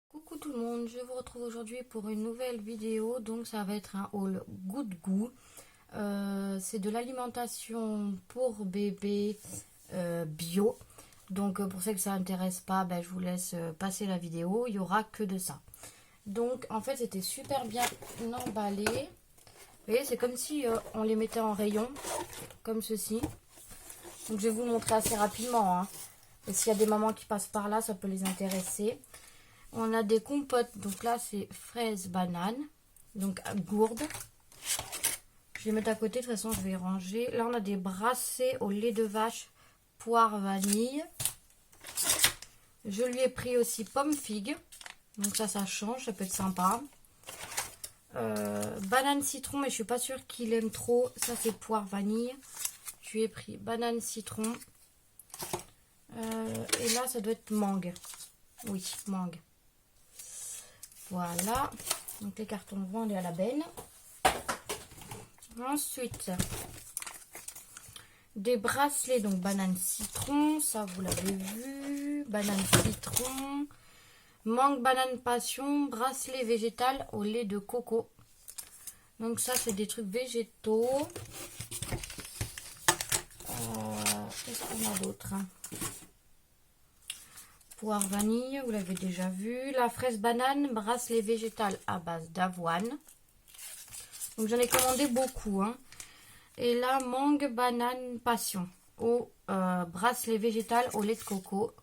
Coucou tout le monde, je vous retrouve aujourd'hui pour une nouvelle vidéo. Donc ça va être un haul Good Goût. C'est de l'alimentation pour bébé bio. Donc pour ceux que ça intéresse pas, ben, je vous laisse passer la vidéo. Il y aura que de ça. Donc en fait c'était super bien emballé. Vous voyez, c'est comme si on les mettait en rayon, comme ceci. Donc je vais vous montrer assez rapidement, hein. Et s'il y a des mamans qui passent par là, ça peut les intéresser. On a des compotes, donc là c'est fraise, banane, donc gourde. Je vais mettre à côté, de toute façon je vais ranger. Là on a des brassées au lait de vache, poire, vanille. Je lui ai pris aussi pomme figue, donc ça change, ça peut être sympa. Banane citron, mais je suis pas sûre qu'il aime trop. Ça c'est poire, vanille. Je lui ai pris banane citron. Et là ça doit être mangue. Oui, mangue. Voilà, donc les cartons vont aller à la benne. Ensuite, des bracelets, donc banane citron, ça vous l'avez vu, banane citron, mangue banane passion, bracelet végétal au lait de coco. Donc ça c'est des trucs végétaux. Qu'est-ce qu'on a d'autre, hein? Poire vanille, vous l'avez déjà vu. La fraise banane, bracelet végétal à base d'avoine. Donc j'en ai commandé beaucoup, hein. Et là, mangue banane passion au bracelet végétal au lait de coco.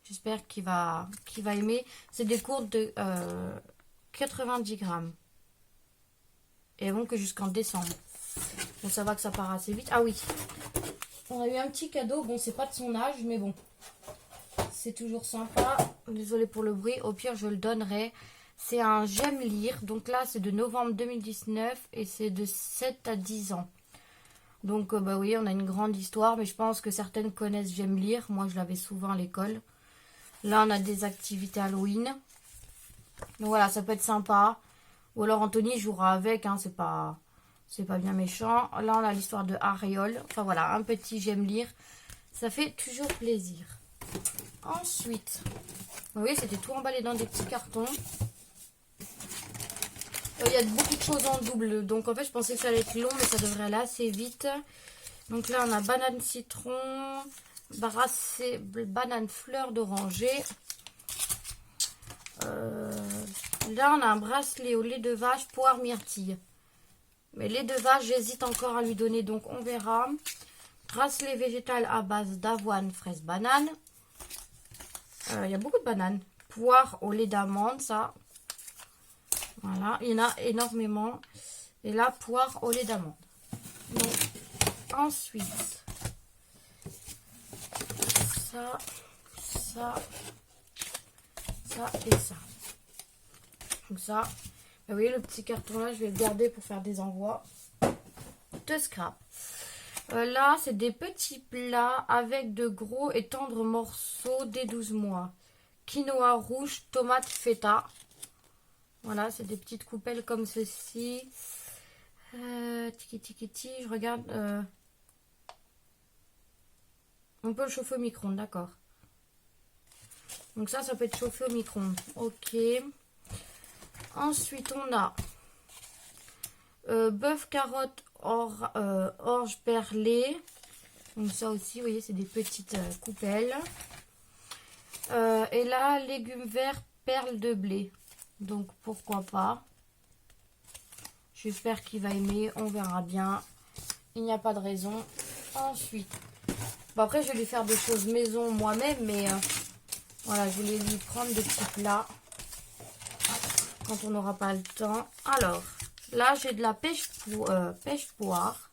J'espère qu'il va aimer. C'est des gourdes de 90 grammes. Et elles vont que jusqu'en décembre. Bon, ça va que ça part assez vite. Ah oui, on a eu un petit cadeau. Bon, c'est pas de son âge, mais bon. C'est toujours sympa. Désolée pour le bruit. Au pire, je le donnerai. C'est un J'aime lire. Donc là, c'est de novembre 2019 et c'est de 7 à 10 ans. Donc, bah oui, on a une grande histoire. Mais je pense que certaines connaissent J'aime lire. Moi, je l'avais souvent à l'école. Là, on a des activités Halloween. Donc voilà, ça peut être sympa. Ou alors Anthony jouera avec. Hein, c'est pas bien méchant. Là, on a l'histoire de Ariol. Enfin voilà, un petit J'aime lire. Ça fait toujours plaisir. Ensuite, vous voyez, c'était tout emballé dans des petits cartons. Il y a beaucoup de choses en double. Donc en fait, je pensais que ça allait être long, mais ça devrait aller assez vite. Donc là, on a banane citron, brassée, banane fleur d'oranger. Là, on a un bracelet au lait de vache, poire, myrtille. Mais lait de vache, j'hésite encore à lui donner, donc on verra. Bracelet végétal à base d'avoine, fraise, banane. Il y a beaucoup de bananes. Poire au lait d'amande, ça. Voilà, il y en a énormément. Et là, poire au lait d'amande. Donc, ensuite, ça et ça. Donc ça, vous voyez le petit carton là, je vais le garder pour faire des envois de scrap. Là, c'est des petits plats avec de gros et tendres morceaux dès 12 mois. Quinoa rouge, tomate, feta. Voilà, c'est des petites coupelles comme ceci. Tiki, je regarde. On peut le chauffer au micro-ondes, d'accord. Donc ça peut être chauffé au micro-ondes. Ok. Ensuite, on a bœuf, carotte, orge perlée. Donc ça aussi, vous voyez, c'est des petites coupelles. Et là, légumes verts, perles de blé. Donc pourquoi pas. J'espère qu'il va aimer, on verra bien. Il n'y a pas de raison. Ensuite, bon après je vais lui faire des choses maison moi-même, mais voilà, je voulais lui prendre des petits plats quand on n'aura pas le temps. Alors, là j'ai de la pêche poire.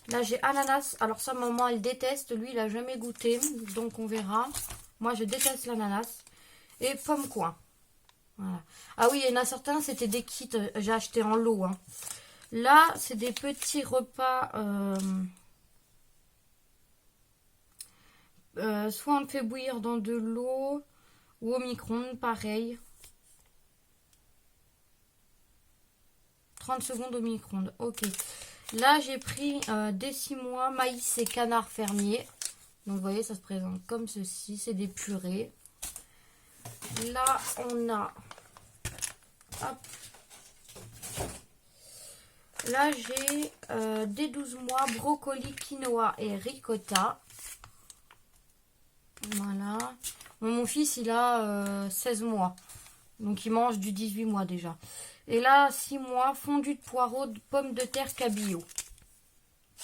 Là j'ai ananas. Alors ça, maman elle déteste, lui il a jamais goûté, donc on verra. Moi je déteste l'ananas. Et pomme coin. Voilà. Ah oui, il y en a certains, c'était des kits, j'ai acheté en lot, hein. Là, c'est des petits repas. Soit on le fait bouillir dans de l'eau ou au micro-ondes, pareil. 30 secondes au micro-ondes. Ok. Là, j'ai pris des 6 mois maïs et canard fermier. Donc vous voyez, ça se présente comme ceci, c'est des purées. Là, on a... Hop. Là, j'ai des 12 mois, brocoli, quinoa et ricotta. Voilà. Bon, mon fils, il a 16 mois. Donc, il mange du 18 mois déjà. Et là, 6 mois, fondu de poireaux, de pommes de terre, cabillaud.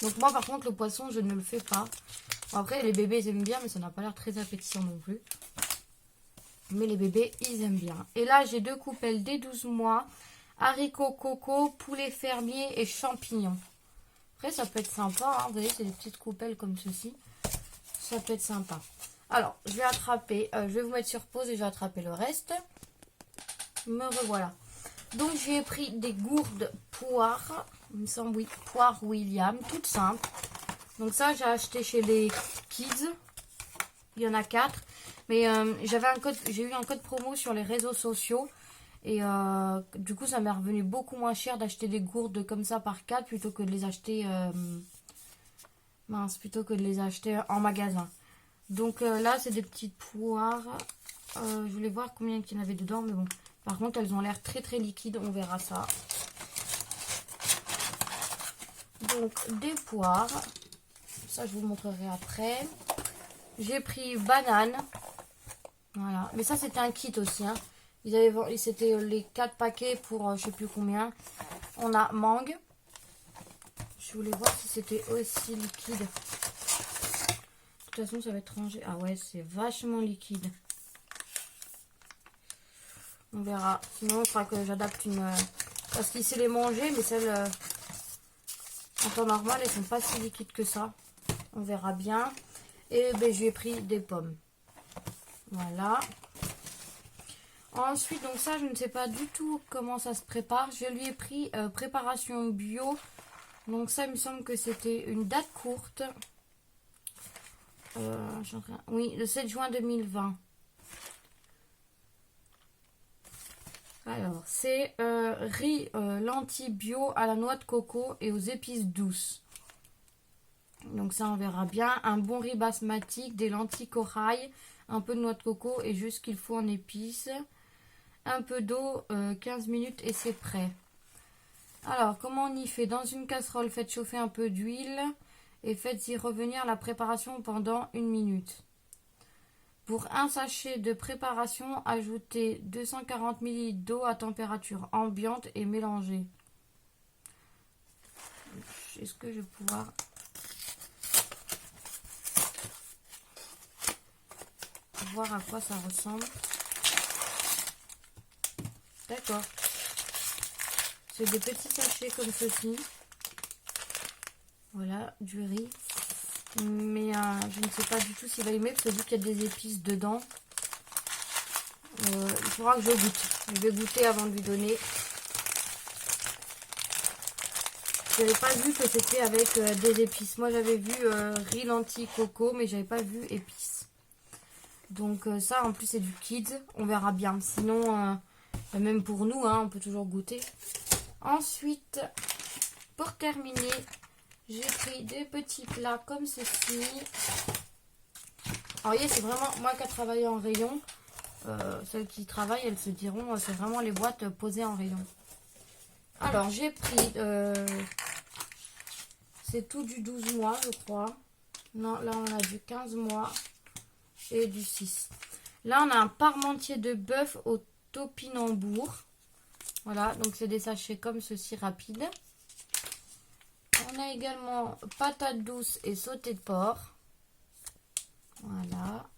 Donc, moi, par contre, le poisson, je ne le fais pas. Bon, après, les bébés, ils aiment bien, mais ça n'a pas l'air très appétissant non plus. Mais les bébés, ils aiment bien. Et là, j'ai 2 coupelles des 12 mois. Haricots, coco, poulet fermier et champignons. Après, ça peut être sympa. Hein. Vous voyez, c'est des petites coupelles comme ceci. Ça peut être sympa. Alors, je vais attraper. Je vais vous mettre sur pause et je vais attraper le reste. Me revoilà. Donc, j'ai pris des gourdes poires. Il me semble, oui, poire William. Toutes simples. Donc, ça, j'ai acheté chez les Kids. Il y en a 4. Mais j'ai eu un code promo sur les réseaux sociaux. Et du coup, ça m'est revenu beaucoup moins cher d'acheter des gourdes comme ça par 4 plutôt que de les acheter en magasin. Donc là, c'est des petites poires. Je voulais voir combien il y en avait dedans, mais bon. Par contre, elles ont l'air très très liquides. On verra ça. Donc, des poires. Ça, je vous montrerai après. J'ai pris banane. Voilà. Mais ça, c'était un kit aussi, hein. C'était les 4 paquets pour je sais plus combien. On a mangue. Je voulais voir si c'était aussi liquide. De toute façon, ça va être rangé. Ah ouais, c'est vachement liquide. On verra. Sinon, il faudra que j'adapte une... Parce qu'il sait les manger, mais celles en temps normal, elles sont pas si liquides que ça. On verra bien. Et ben, j'ai pris des pommes. Voilà. Ensuite, donc ça, je ne sais pas du tout comment ça se prépare. Je lui ai pris préparation bio. Donc ça, il me semble que c'était une date courte. Oui, le 7 juin 2020. Alors, c'est riz lentilles bio à la noix de coco et aux épices douces. Donc ça, on verra bien. Un bon riz basmati, des lentilles corail, un peu de noix de coco et juste ce qu'il faut en épices. Un peu d'eau, 15 minutes et c'est prêt. Alors, comment on y fait? Dans une casserole, faites chauffer un peu d'huile et faites-y revenir la préparation pendant 1 minute. Pour un sachet de préparation, ajoutez 240 ml d'eau à température ambiante et mélangez. Est-ce que je vais pouvoir... voir à quoi ça ressemble? D'accord. C'est des petits sachets comme ceci. Voilà, du riz. Mais je ne sais pas du tout s'il va aimer parce que vu qu'il y a des épices dedans, il faudra que je goûte. Je vais goûter avant de lui donner. Je n'avais pas vu que c'était avec des épices. Moi j'avais vu riz lentilles coco, mais j'avais pas vu épices. Donc ça en plus c'est du kids. On verra bien. Sinon, même pour nous, hein, on peut toujours goûter. Ensuite, pour terminer, j'ai pris des petits plats comme ceci. Alors, vous voyez, c'est vraiment moi qui ai travaillé en rayon. Celles qui travaillent, elles se diront, c'est vraiment les boîtes posées en rayon. Alors, j'ai pris, c'est tout du 12 mois, je crois. Non, là, on a du 15 mois et du 6. Là, on a un parmentier de bœuf au topinambour. Voilà, donc c'est des sachets comme ceci, rapides. On a également patates douces et sauté de porc. Voilà.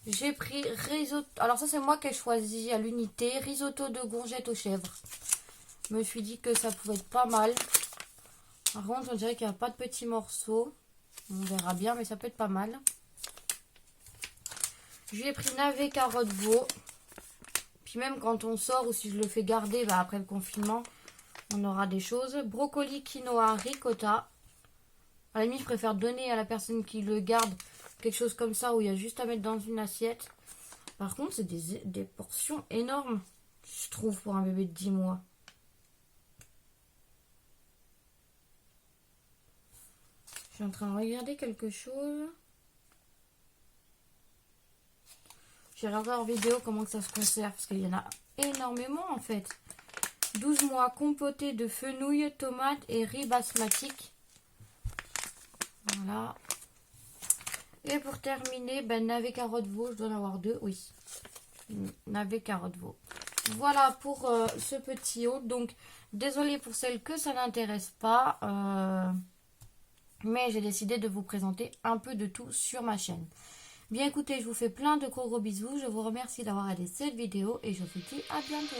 J'ai pris risotto. Alors ça, c'est moi qui ai choisi à l'unité. Risotto de courgettes aux chèvres. Je me suis dit que ça pouvait être pas mal. Par contre, on dirait qu'il n'y a pas de petits morceaux. On verra bien, mais ça peut être pas mal. J'ai pris navet, carotte, veau. Puis même quand on sort ou si je le fais garder après le confinement, on aura des choses. Brocoli, quinoa, ricotta. À la limite, je préfère donner à la personne qui le garde quelque chose comme ça où il y a juste à mettre dans une assiette. Par contre, c'est des portions énormes, je trouve, pour un bébé de 10 mois. Je suis en train de regarder quelque chose. regarderai en vidéo comment que ça se conserve, parce qu'il y en a énormément en fait. 12 mois compoté de fenouil, tomates et riz basmatique. Voilà. Et pour terminer, ben, navet carotte veau, je dois en avoir 2, oui. Navet carotte veau. Voilà pour ce petit haut. Donc, désolée pour celles que ça n'intéresse pas. Mais j'ai décidé de vous présenter un peu de tout sur ma chaîne. Bien écoutez, je vous fais plein de gros bisous. Je vous remercie d'avoir regardé cette vidéo et je vous dis à bientôt.